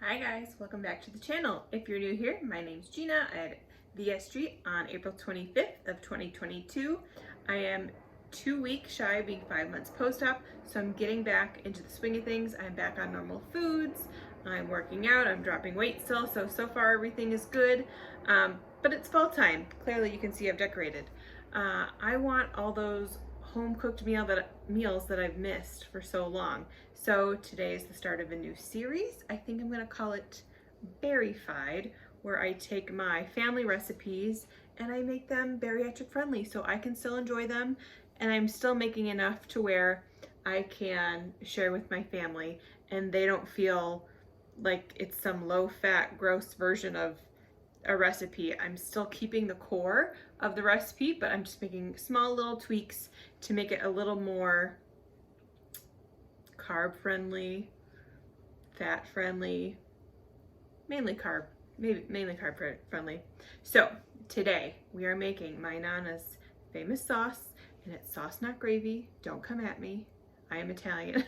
Hi guys, welcome back to the channel. If you're new here, my name's Gina. I had VS Street on April 25th of 2022. I am 2 weeks shy of being 5 months post-op, so I'm getting back into the swing of things. I'm back on normal foods. I'm working out, I'm dropping weight still, so far everything is good. But it's fall time. Clearly you can see I've decorated. I want all those home-cooked meals that I've missed for so long. So today is the start of a new series. I think I'm gonna call it Barified, where I take my family recipes and I make them bariatric friendly so I can still enjoy them and I'm still making enough to where I can share with my family and they don't feel like it's some low-fat, gross version of a recipe. I'm still keeping the core of the recipe, but I'm just making small little tweaks to make it a little more carb friendly, fat friendly, mainly carb friendly. So today we are making my Nana's famous sauce, and it's sauce, not gravy. Don't come at me. I am Italian.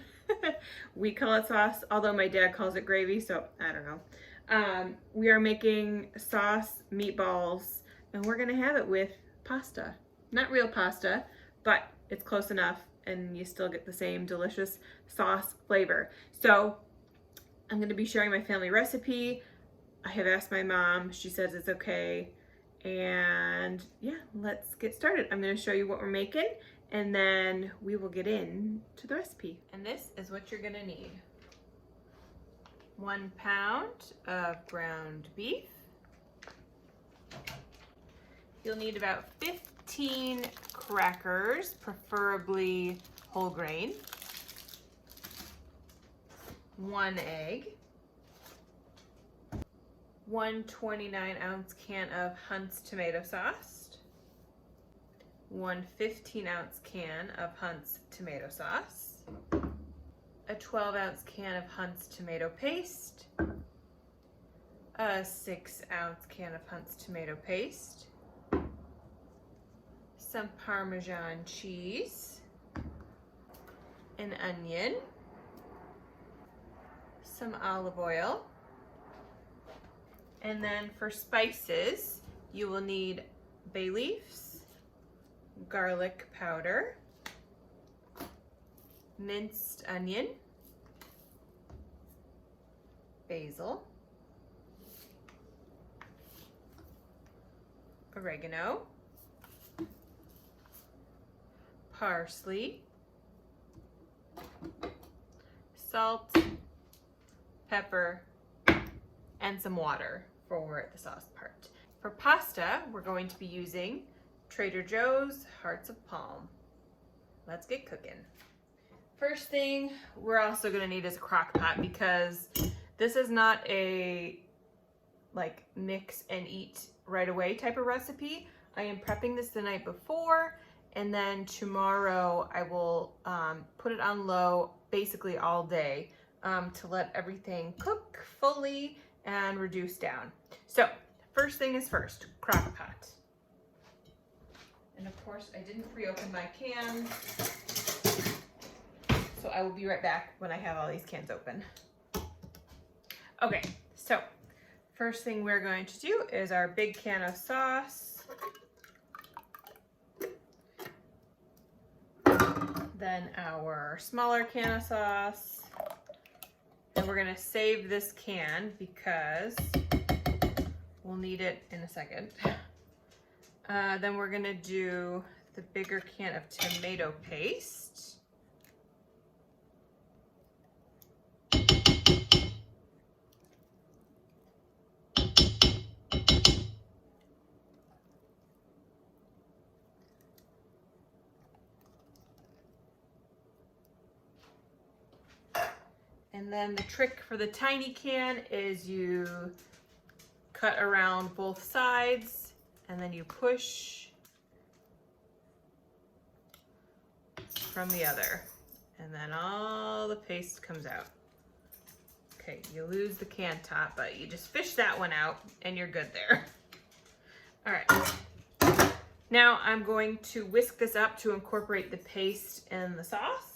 We call it sauce, although my dad calls it gravy, so I don't know. We are making sauce, meatballs, and we're gonna have it with pasta. Not real pasta, but it's close enough and you still get the same delicious sauce flavor. So I'm gonna be sharing my family recipe. I have asked my mom, she says it's okay. And yeah, let's get started. I'm gonna show you what we're making and then we will get into the recipe. And this is what you're gonna need. 1 pound of ground beef. You'll need about 15 crackers, preferably whole grain. 1 egg. 1 29-ounce can of Hunt's tomato sauce. 1 15-ounce can of Hunt's tomato sauce. A 12-ounce can of Hunt's tomato paste. A 6-ounce can of Hunt's tomato paste. Some Parmesan cheese, an onion, some olive oil, and then for spices, you will need bay leaves, garlic powder, minced onion, basil, oregano, parsley, salt, pepper, and some water for the sauce part. For pasta, we're going to be using Trader Joe's Hearts of Palm. Let's get cooking. First thing we're also gonna need is a crock pot because this is not a like mix and eat right away type of recipe. I am prepping this the night before and then tomorrow I will put it on low basically all day to let everything cook fully and reduce down. So first thing is first, crock pot. And of course I didn't pre-open my can, so I will be right back when I have all these cans open. Okay, so first thing we're going to do is our big can of sauce. Then our smaller can of sauce. And we're gonna save this can because we'll need it in a second. Then we're gonna do the bigger can of tomato paste. And then the trick for the tiny can is you cut around both sides and then you push from the other. And then all the paste comes out. Okay, you lose the can top, but you just fish that one out and you're good there. All right. Now I'm going to whisk this up to incorporate the paste and the sauce.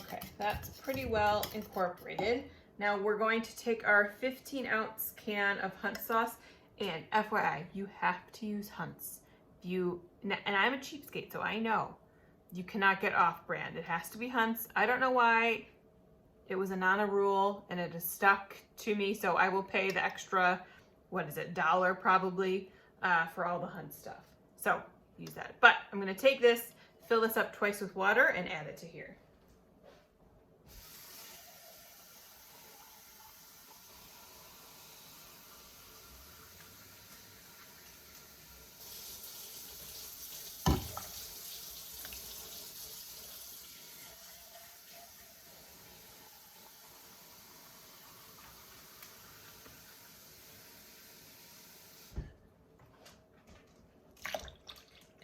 Okay, that's pretty well incorporated. Now we're going to take our 15-ounce can of Hunt's sauce, and FYI, you have to use Hunt's. And I'm a cheapskate, so I know you cannot get off-brand. It has to be Hunt's. I don't know why. It was a Nana rule, and it has stuck to me, so I will pay the extra, what is it, $1 probably, for all the Hunt's stuff. So use that. But I'm going to take this, fill this up twice with water, and add it to here.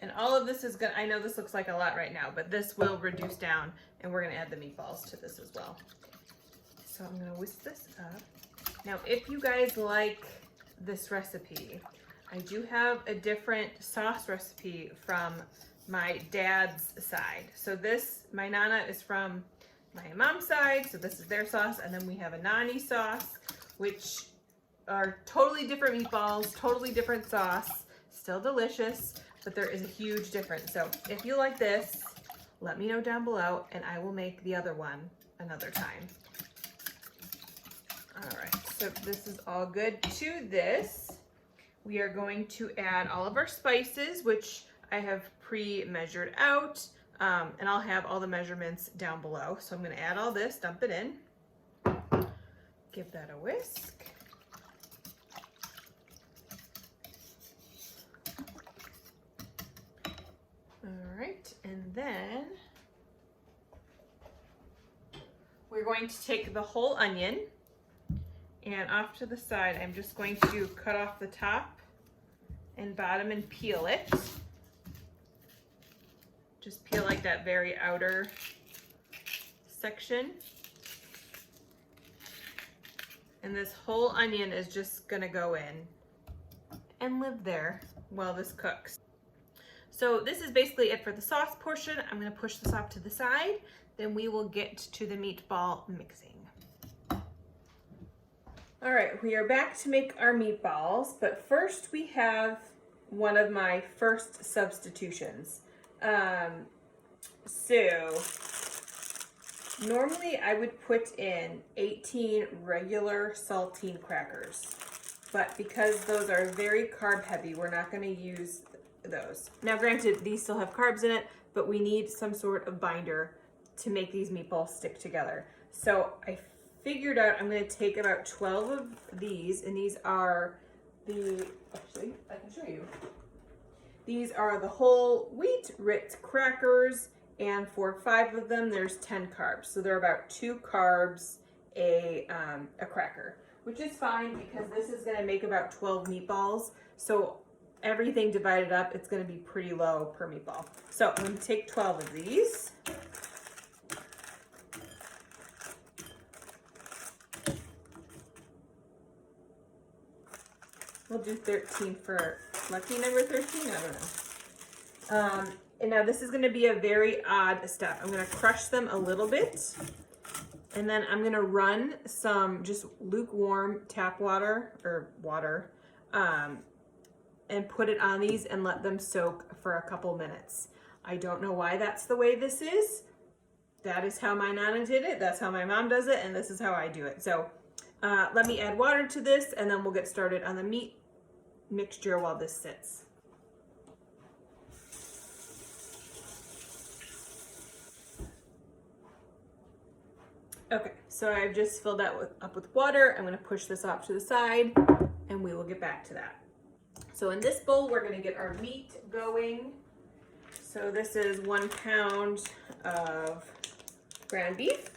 And all of this is gonna, I know this looks like a lot right now, but this will reduce down, and we're gonna add the meatballs to this as well. So I'm gonna whisk this up. Now, if you guys like this recipe, I do have a different sauce recipe from my dad's side. So this, my Nana is from my mom's side, so this is their sauce, and then we have a Nani sauce, which are totally different meatballs, totally different sauce, still delicious, but there is a huge difference. So if you like this, let me know down below, and I will make the other one another time. All right, so this is all good. To this, we are going to add all of our spices, which I have pre-measured out, and I'll have all the measurements down below. So I'm gonna add all this, dump it in, give that a whisk. All right, and then we're going to take the whole onion, and off to the side, I'm just going to cut off the top and bottom and peel it. Just peel like that very outer section. And this whole onion is just gonna go in and live there while this cooks. So this is basically it for the sauce portion. I'm gonna push this off to the side, then we will get to the meatball mixing. All right, we are back to make our meatballs, but first we have one of my first substitutions. So normally I would put in 18 regular saltine crackers, but because those are very carb heavy, we're not gonna use those. Now granted, these still have carbs in it, but we need some sort of binder to make these meatballs stick together. So I figured out I'm gonna take about 12 of these, and these are actually, I can show you. These are the whole wheat Ritz crackers, and for 5 of them, there's 10 carbs. So they're about 2 carbs a cracker, which is fine because this is gonna make about 12 meatballs. So everything divided up, it's gonna be pretty low per meatball. So I'm gonna take 12 of these. We'll do 13 for lucky number 13, I don't know. And now this is gonna be a very odd step. I'm gonna crush them a little bit, and then I'm gonna run some just lukewarm tap water, or water, and put it on these and let them soak for a couple minutes. I don't know why that's the way this is. That is how my Nana did it, that's how my mom does it, and this is how I do it. So let me add water to this, and then we'll get started on the meat mixture while this sits. Okay, so I've just filled that up with water. I'm gonna push this off to the side, and we will get back to that. So in this bowl, we're gonna get our meat going. So this is 1 pound of ground beef.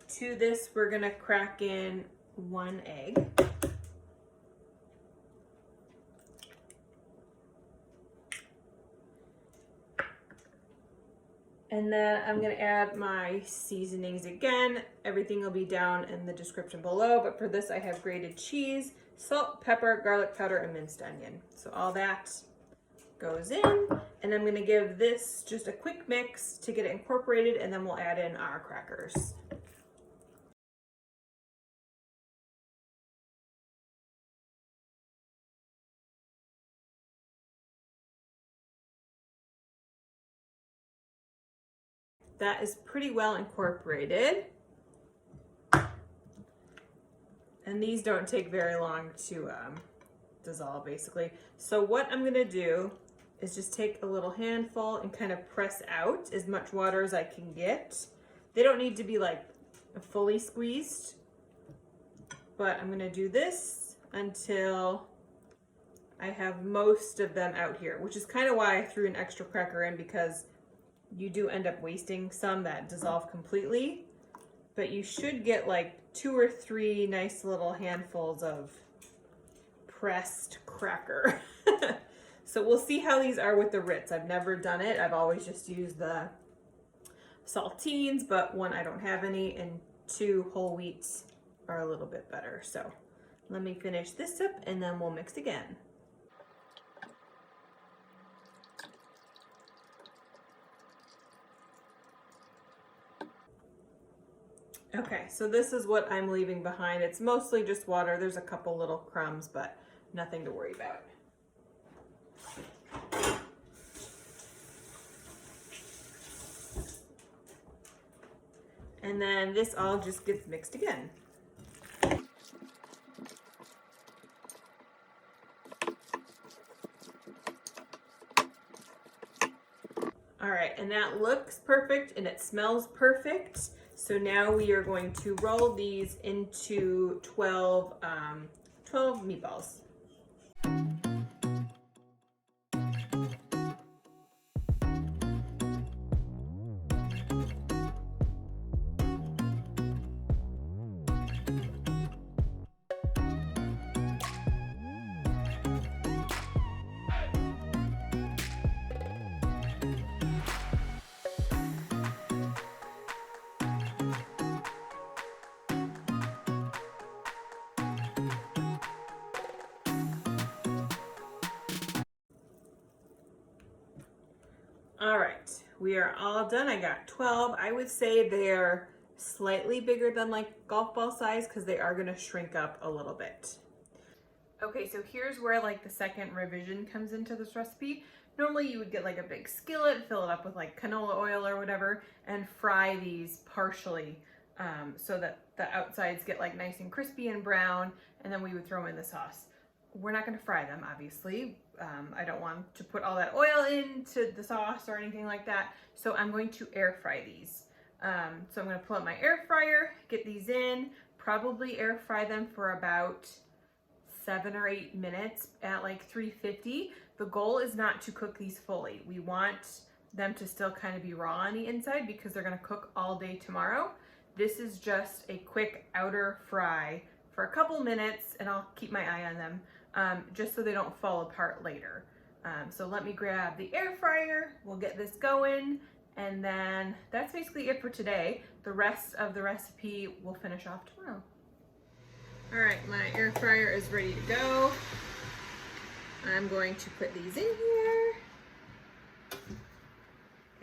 To this, we're gonna crack in 1 egg. And then I'm gonna add my seasonings again. Everything will be down in the description below, but for this I have grated cheese, salt, pepper, garlic powder, and minced onion. So all that goes in, and I'm gonna give this just a quick mix to get it incorporated, and then we'll add in our crackers. That is pretty well incorporated. And these don't take very long to dissolve, basically. So what I'm gonna do is just take a little handful and kind of press out as much water as I can get. They don't need to be like fully squeezed, but I'm gonna do this until I have most of them out here, which is kind of why I threw an extra cracker in, because you do end up wasting some that dissolve completely, but you should get like 2 or 3 nice little handfuls of pressed cracker. So we'll see how these are with the Ritz. I've never done it. I've always just used the saltines, but 1, I don't have any, and 2, whole wheats are a little bit better. So let me finish this up and then we'll mix again. Okay, so this is what I'm leaving behind. It's mostly just water. There's a couple little crumbs, but nothing to worry about. And then this all just gets mixed again. All right, and that looks perfect and it smells perfect. So now we are going to roll these into 12 meatballs. All right, we are all done. I got 12. I would say they're slightly bigger than like golf ball size because they are gonna shrink up a little bit. Okay, so here's where like the second revision comes into this recipe. Normally you would get like a big skillet, fill it up with like canola oil or whatever, and fry these partially so that the outsides get like nice and crispy and brown, and then we would throw them in the sauce. We're not gonna fry them, obviously. I don't want to put all that oil into the sauce or anything like that, so I'm going to air fry these. So I'm gonna pull up my air fryer, get these in, probably air fry them for about 7 or 8 minutes at like 350. The goal is not to cook these fully. We want them to still kind of be raw on the inside because they're gonna cook all day tomorrow. This is just a quick outer fry for a couple minutes, and I'll keep my eye on them just so they don't fall apart later. So let me grab the air fryer, we'll get this going, and then that's basically it for today. The rest of the recipe we'll finish off tomorrow. All right, my air fryer is ready to go. I'm going to put these in here.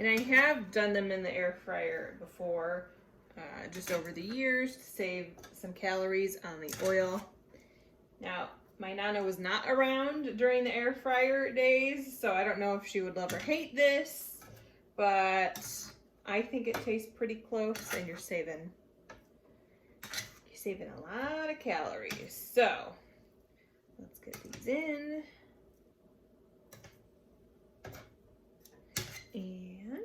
And I have done them in the air fryer before, just over the years to save some calories on the oil. Now, my Nana was not around during the air fryer days, so I don't know if she would love or hate this, but I think it tastes pretty close, and you're saving a lot of calories. So let's get these in. And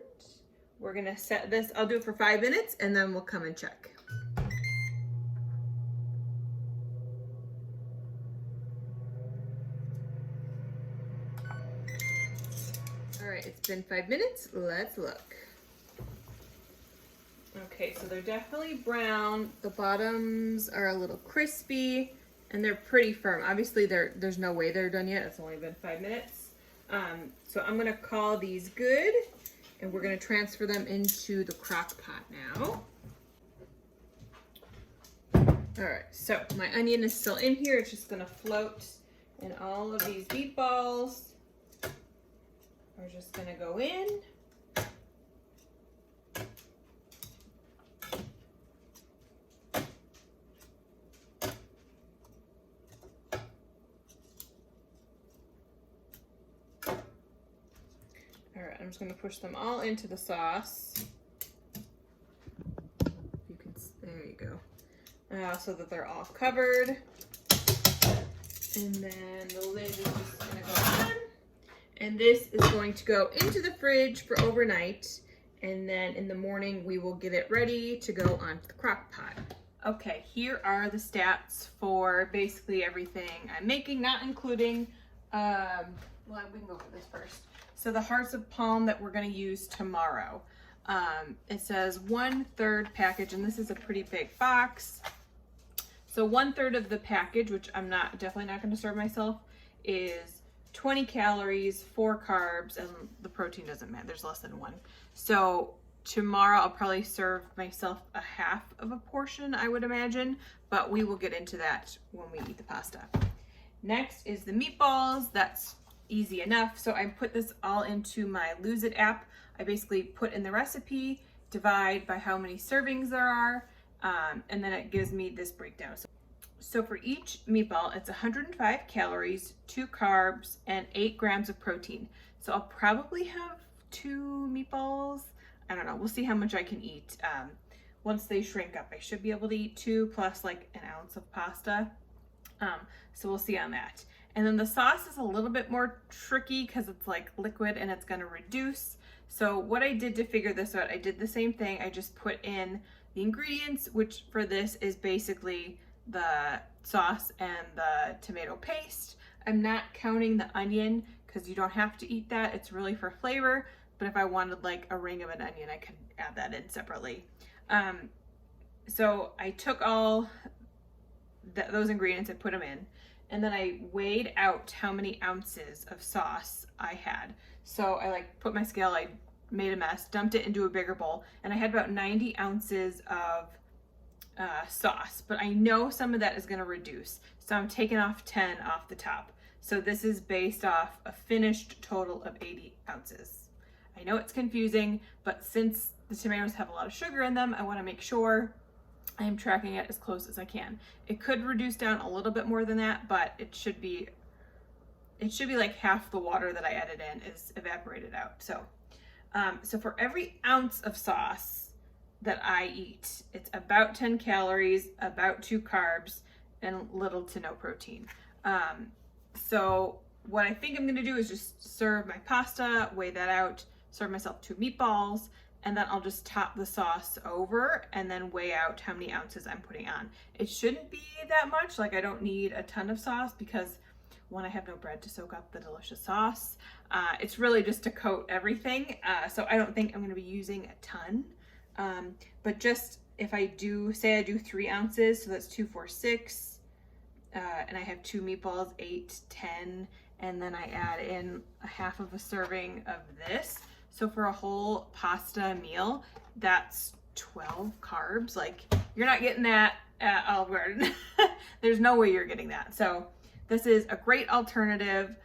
we're gonna set this, I'll do it for 5 minutes and then we'll come and check. All right, it's been 5 minutes, let's look. Okay, so they're definitely brown. The bottoms are a little crispy and they're pretty firm. Obviously there's no way they're done yet. It's only been 5 minutes. So I'm gonna call these good And we're gonna transfer them into the crock pot now. All right, so my onion is still in here. It's just gonna float, and all of these meatballs are just gonna go in. All right, I'm just gonna push them all into the sauce. You can, there you go. So that they're all covered. And then the lid is just gonna go on. And this is going to go into the fridge for overnight. And then in the morning, we will get it ready to go onto the crock pot. Okay, here are the stats for basically everything I'm making, not including, well, we can go for this first. So the hearts of palm that we're gonna use tomorrow. It says 1/3 package, and this is a pretty big box. So 1/3 of the package, which I'm definitely not gonna serve myself, is 20 calories, 4 carbs, and the protein doesn't matter, there's less than 1. So tomorrow I'll probably serve myself a half of a portion, I would imagine, but we will get into that when we eat the pasta. Next is the meatballs. That's easy enough. So I put this all into my Lose It app. I basically put in the recipe, divide by how many servings there are, and then it gives me this breakdown. So for each meatball, it's 105 calories, 2 carbs, and 8 grams of protein. So I'll probably have 2 meatballs. I don't know. We'll see how much I can eat. Once they shrink up, I should be able to eat 2 plus like an ounce of pasta. So we'll see on that. And then the sauce is a little bit more tricky because it's like liquid and it's going to reduce. So what I did to figure this out, I did the same thing. I just put in the ingredients, which for this is basically the sauce and the tomato paste. I'm not counting the onion because you don't have to eat that. It's really for flavor. But if I wanted like a ring of an onion, I could add that in separately. So I took all those ingredients and put them in. And then I weighed out how many ounces of sauce I had. So I like put my scale, I made a mess, dumped it into a bigger bowl, and I had about 90 ounces of sauce. But I know some of that is gonna reduce. So I'm taking off 10 off the top. So this is based off a finished total of 80 ounces. I know it's confusing, but since the tomatoes have a lot of sugar in them, I wanna make sure I am tracking it as close as I can. It could reduce down a little bit more than that, but it should be like half the water that I added in is evaporated out. So, so for every ounce of sauce that I eat, it's about 10 calories, about 2 carbs, and little to no protein. So what I think I'm gonna do is just serve my pasta, weigh that out, serve myself 2 meatballs, and then I'll just top the sauce over and then weigh out how many ounces I'm putting on. It shouldn't be that much, like I don't need a ton of sauce because one, I have no bread to soak up the delicious sauce. It's really just to coat everything. So I don't think I'm gonna be using a ton. But just if I do, say I do 3 ounces, so that's 2, 4, 6, and I have 2 meatballs, 8, 10, and then I add in a half of a serving of this. So for a whole pasta meal, that's 12 carbs. Like you're not getting that at Olive Garden. There's no way you're getting that. So this is a great alternative.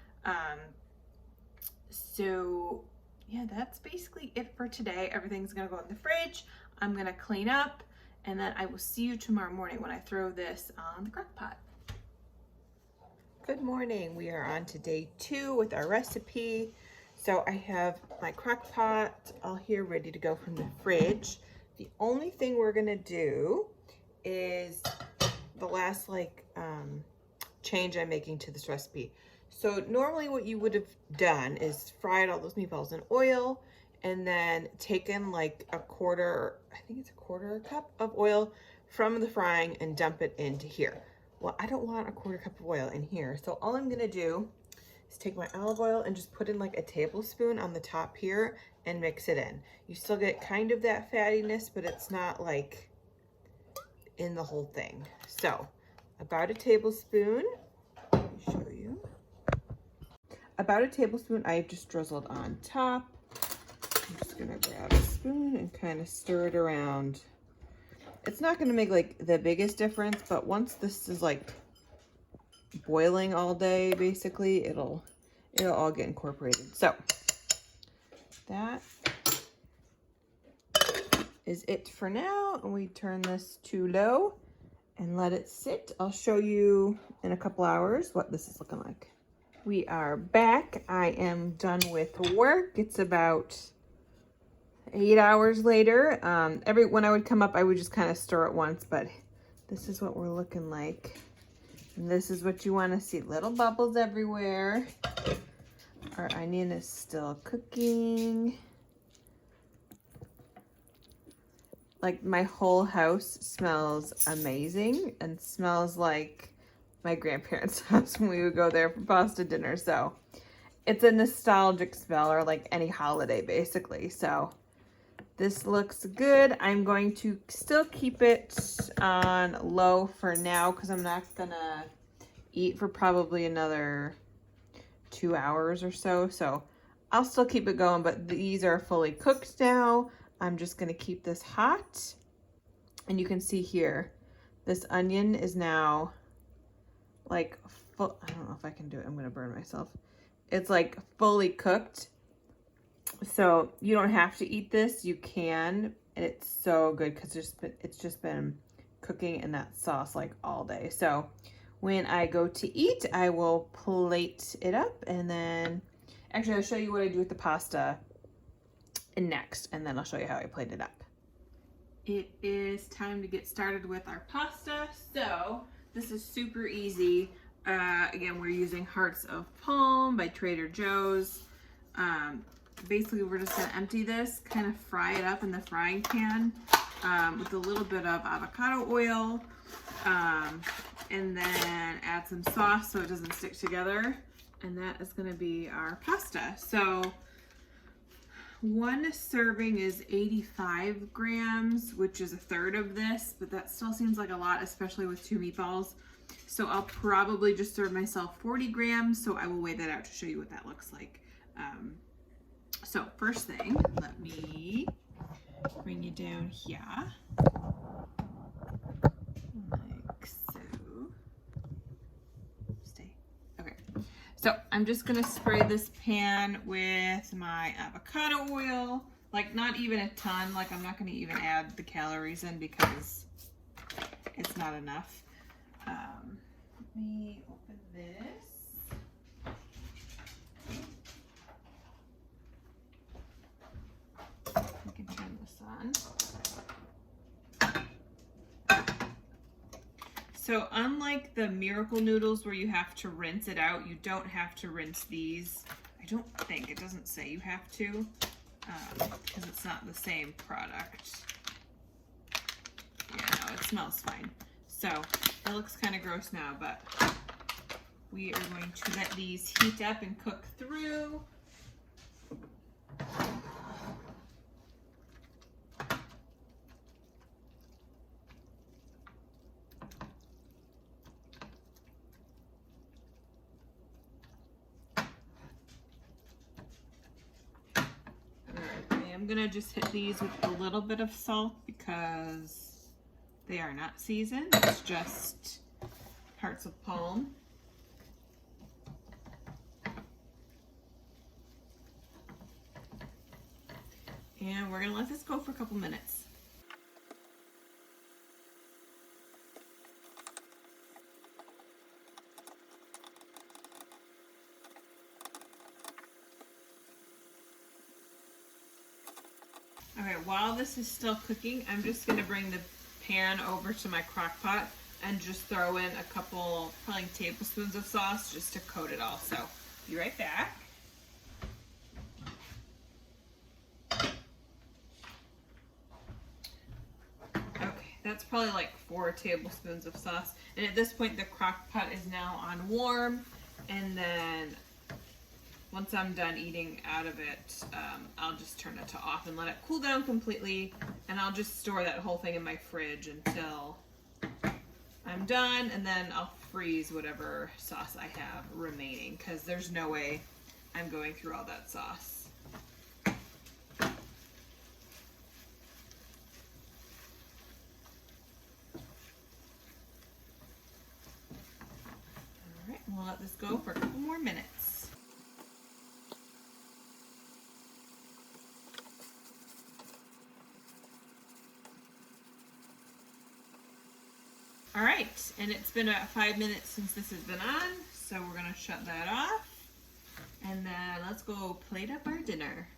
So yeah, that's basically it for today. Everything's gonna go in the fridge. I'm gonna clean up, and then I will see you tomorrow morning when I throw this on the crock pot. Good morning. We are on to day 2 with our recipe. So I have my crock pot all here ready to go from the fridge. The only thing we're gonna do is the last change I'm making to this recipe. So normally what you would have done is fried all those meatballs in oil and then taken like a quarter cup of oil from the frying and dump it into here. Well, I don't want a quarter cup of oil in here. So all I'm gonna do is take my olive oil and just put in like a tablespoon on the top here and mix it in. You still get kind of that fattiness, but it's not like in the whole thing. So about a tablespoon, let me show you. About a tablespoon I've just drizzled on top. I'm just gonna grab a spoon and kind of stir it around. It's not gonna make like the biggest difference, but once this is like boiling all day, basically, it'll all get incorporated. So that is it for now, and we turn this to low and let it sit. I'll show you in a couple hours what this is looking like. We are back. I am done with work. It's about 8 hours later. When I would come up, I would just kind of stir it once, but this is what we're looking like. And this is what you want to see, little bubbles everywhere. Our onion is still cooking. Like, my whole house smells amazing and smells like my grandparents' house when we would go there for pasta dinner. So it's a nostalgic smell, or like any holiday basically. So this looks good. I'm going to still keep it on low for now because I'm not gonna eat for probably another 2 hours or so. So I'll still keep it going, but these are fully cooked now. I'm just gonna keep this hot. And you can see here, this onion is now like full. I don't know if I can do it. I'm gonna burn myself. It's like fully cooked. So you don't have to eat this. You can, and it's so good because it's just been cooking in that sauce like all day. So when I go to eat, I will plate it up, and then actually I'll show you what I do with the pasta next, and then I'll show you how I plate it up. It is time to get started with our pasta. So this is super easy. Again, we're using Hearts of Palm by Trader Joe's. Basically, we're just gonna empty this, kind of fry it up in the frying pan with a little bit of avocado oil, and then add some sauce so it doesn't stick together. And that is gonna be our pasta. So one serving is 85 grams, which is a third of this, but that still seems like a lot, especially with 2 meatballs. So I'll probably just serve myself 40 grams. So I will weigh that out to show you what that looks like. So first thing, let me bring you down here. Like so. Stay. Okay. So I'm just gonna spray this pan with my avocado oil, like not even a ton, like I'm not gonna even add the calories in because it's not enough. Let me open this. We can turn this on. So unlike the miracle noodles where you have to rinse it out, you don't have to rinse these. I don't think, it doesn't say you have to, because it's not the same product. Yeah, no, it smells fine. So it looks kind of gross now, but we are going to let these heat up and cook through. I'm gonna just hit these with a little bit of salt because they are not seasoned. It's just Hearts of Palm. And we're gonna let this go for a couple minutes. Okay, while this is still cooking, I'm just gonna bring the pan over to my crock pot and just throw in a couple, probably tablespoons of sauce just to coat it all. So, be right back. Okay, that's probably like 4 tablespoons of sauce. And at this point, the crock pot is now on warm. And then once I'm done eating out of it, I'll just turn it to off and let it cool down completely. And I'll just store that whole thing in my fridge until I'm done. And then I'll freeze whatever sauce I have remaining because there's no way I'm going through all that sauce. let this go for a couple more minutes. All right, and it's been about 5 minutes since this has been on, so we're gonna shut that off. And then let's go plate up our dinner.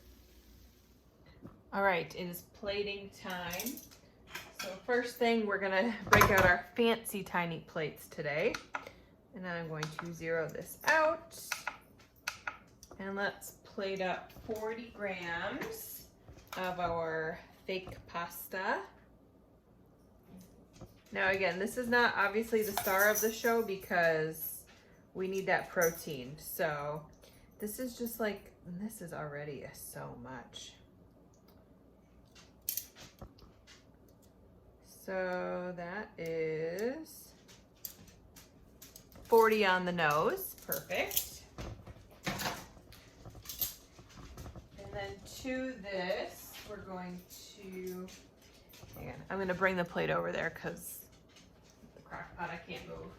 All right, it is plating time. So first thing, we're gonna break out our fancy tiny plates today. And then I'm going to zero this out. And let's plate up 40 grams of our fake pasta. Now again, this is not obviously the star of the show because we need that protein. So this is just like, this is already so much. So that is 40 on the nose, perfect. And then to this, we're going to, hang on, I'm gonna bring the plate over there because the crock pot, I can't move.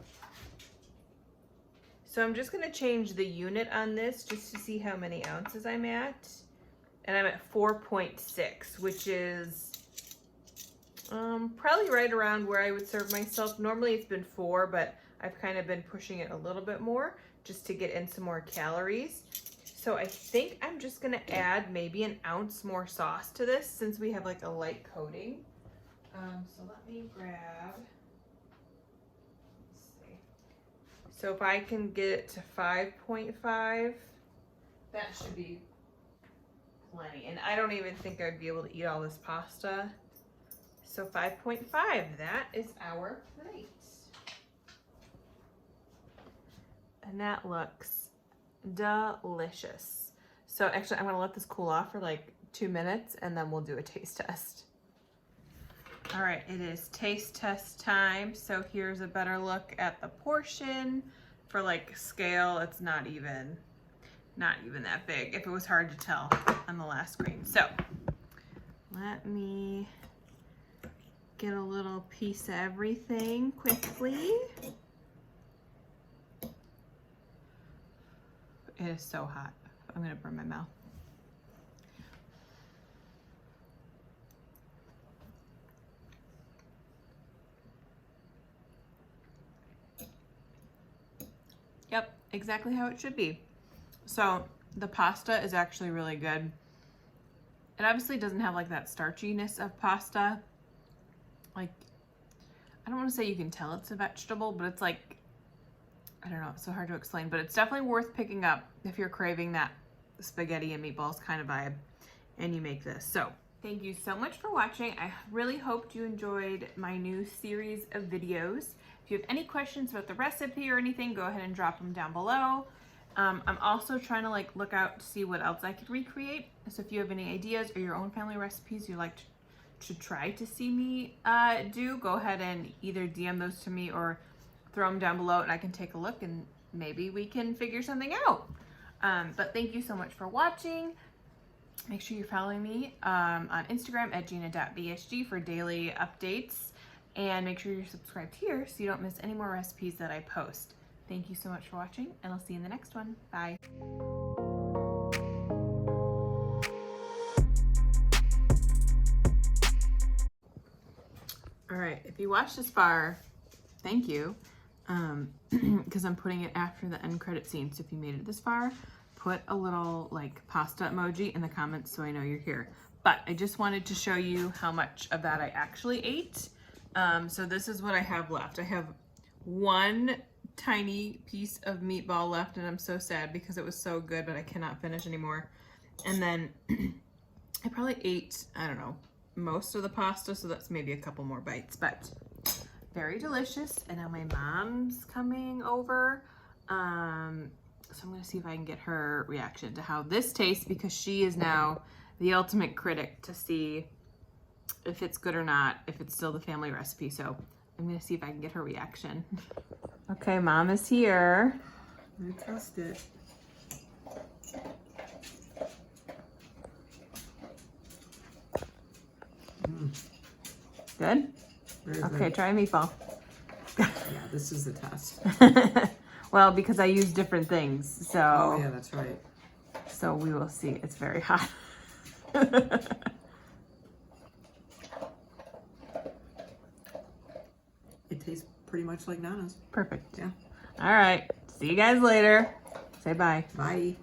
So I'm just gonna change the unit on this just to see how many ounces I'm at. And I'm at 4.6, which is probably right around where I would serve myself. Normally it's been 4, but I've kind of been pushing it a little bit more just to get in some more calories. So I think I'm just gonna add maybe an ounce more sauce to this since we have like a light coating. So let me grab, let's see. So if I can get it to 5.5, that should be plenty. And I don't even think I'd be able to eat all this pasta. So 5.5, that is our plate. And that looks delicious. So actually I'm gonna let this cool off for like 2 minutes and then we'll do a taste test. All right, it is taste test time. So here's a better look at the portion. For like scale, it's not even that big, if it was hard to tell on the last screen. So let me get a little piece of everything quickly. It is so hot. I'm gonna burn my mouth. Yep, exactly how it should be. So the pasta is actually really good. It obviously doesn't have like that starchiness of pasta. Like, I don't want to say you can tell it's a vegetable, but it's like, I don't know, it's so hard to explain, but it's definitely worth picking up if you're craving that spaghetti and meatballs kind of vibe and you make this. So thank you so much for watching. I really hoped you enjoyed my new series of videos. If you have any questions about the recipe or anything, go ahead and drop them down below. I'm also trying to like look out to see what else I could recreate. So if you have any ideas or your own family recipes you'd like to try to see me do, go ahead and either DM those to me or throw them down below and I can take a look and maybe we can figure something out. But thank you so much for watching. Make sure you're following me on Instagram at gina.bsg for daily updates. And make sure you're subscribed here so you don't miss any more recipes that I post. Thank you so much for watching, and I'll see you in the next one. Bye. All right, if you watched this far, thank you. Because I'm putting it after the end credit scene. So if you made it this far, put a little like pasta emoji in the comments so I know you're here. But I just wanted to show you how much of that I actually ate. So this is what I have left. I have one tiny piece of meatball left and I'm so sad because it was so good, but I cannot finish anymore. And then I probably ate, I don't know, most of the pasta, so that's maybe a couple more bites, but very delicious. And now my mom's coming over. So I'm gonna see if I can get her reaction to how this tastes because she is now the ultimate critic to see if it's good or not, if it's still the family recipe. So I'm gonna see if I can get her reaction. Okay, mom is here. Let me test it. Good? Very Okay, good. try a meatball. Yeah, this is the test. Well, because I use different things, so. Oh yeah, that's right. So we will see. It's very hot. It tastes pretty much like Nana's. Perfect. Yeah. All right. See you guys later. Say bye. Bye.